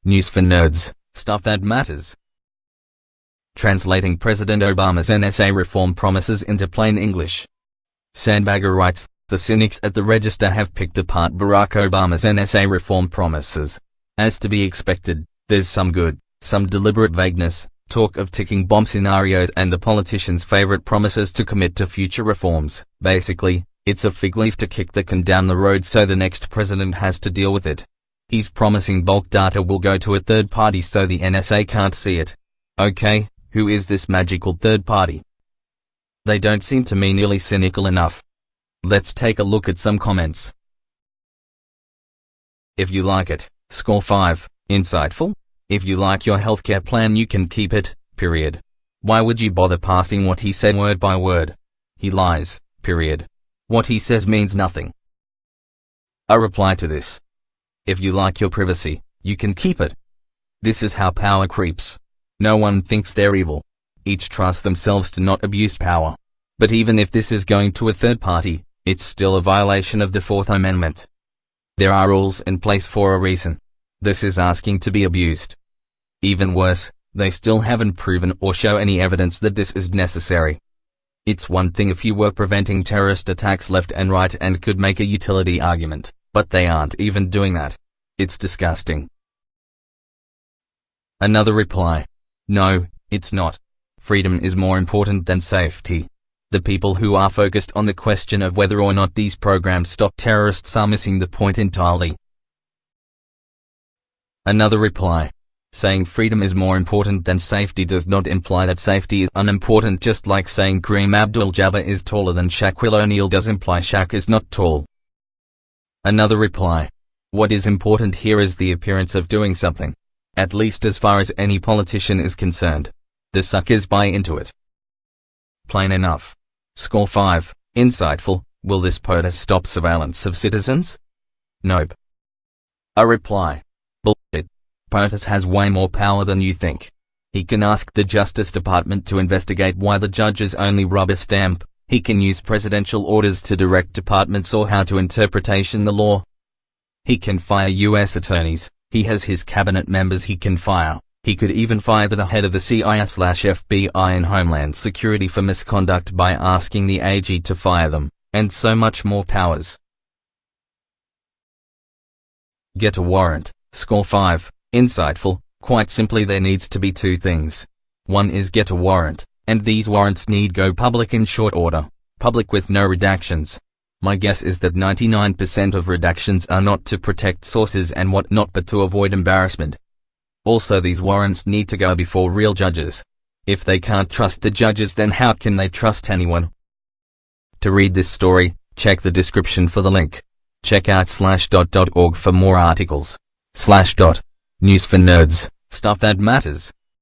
News for nerds, stuff that matters. Translating President Obama's NSA reform promises into plain English. Sandbagger writes, the cynics at the Register have picked apart Barack Obama's NSA reform promises. As to be expected, there's some good, some deliberate vagueness, talk of ticking bomb scenarios and the politicians' favorite promises to commit to future reforms. Basically, it's a fig leaf to kick the can down the road so the next president has to deal with it. He's promising bulk data will go to a third party so the NSA can't see it. Okay, who is this magical third party? They don't seem to me nearly cynical enough. Let's take a look at some comments. If you like it, score 5, insightful. If you like your healthcare plan you can keep it, period. Why would you bother passing what he said word by word? He lies, period. What he says means nothing. A reply to this. If you like your privacy, you can keep it. This is how power creeps. No one thinks they're evil. Each trusts themselves to not abuse power. But even if this is going to a third party, it's still a violation of the Fourth Amendment. There are rules in place for a reason. This is asking to be abused. Even worse, they still haven't proven or show any evidence that this is necessary. It's one thing if you were preventing terrorist attacks left and right and could make a utility argument, but they aren't even doing that. It's disgusting. Another reply. No, it's not. Freedom is more important than safety. The people who are focused on the question of whether or not these programs stop terrorists are missing the point entirely. Another reply. Saying freedom is more important than safety does not imply that safety is unimportant, just like saying Kareem Abdul-Jabbar is taller than Shaquille O'Neal does imply Shaq is not tall. Another reply. What is important here is the appearance of doing something. At least as far as any politician is concerned. The suckers buy into it. Plain enough. Score 5, insightful. Will this POTUS stop surveillance of citizens? Nope. A reply. Bullshit. POTUS has way more power than you think. He can ask the Justice Department to investigate why the judges only rubber stamp. He can use presidential orders to direct departments or how to interpretation the law. He can fire U.S. attorneys. He has his cabinet members he can fire. He could even fire the head of the CIA/FBI and Homeland Security for misconduct by asking the AG to fire them, and so much more powers. Get a warrant. Score 5, insightful. Quite simply there needs to be two things. One is get a warrant, and these warrants need go public in short order. Public with no redactions. My guess is that 99% of redactions are not to protect sources and whatnot but to avoid embarrassment. Also these warrants need to go before real judges. If they can't trust the judges then how can they trust anyone? To read this story, check the description for the link. Check out /.org for more articles. /. News for nerds, stuff that matters.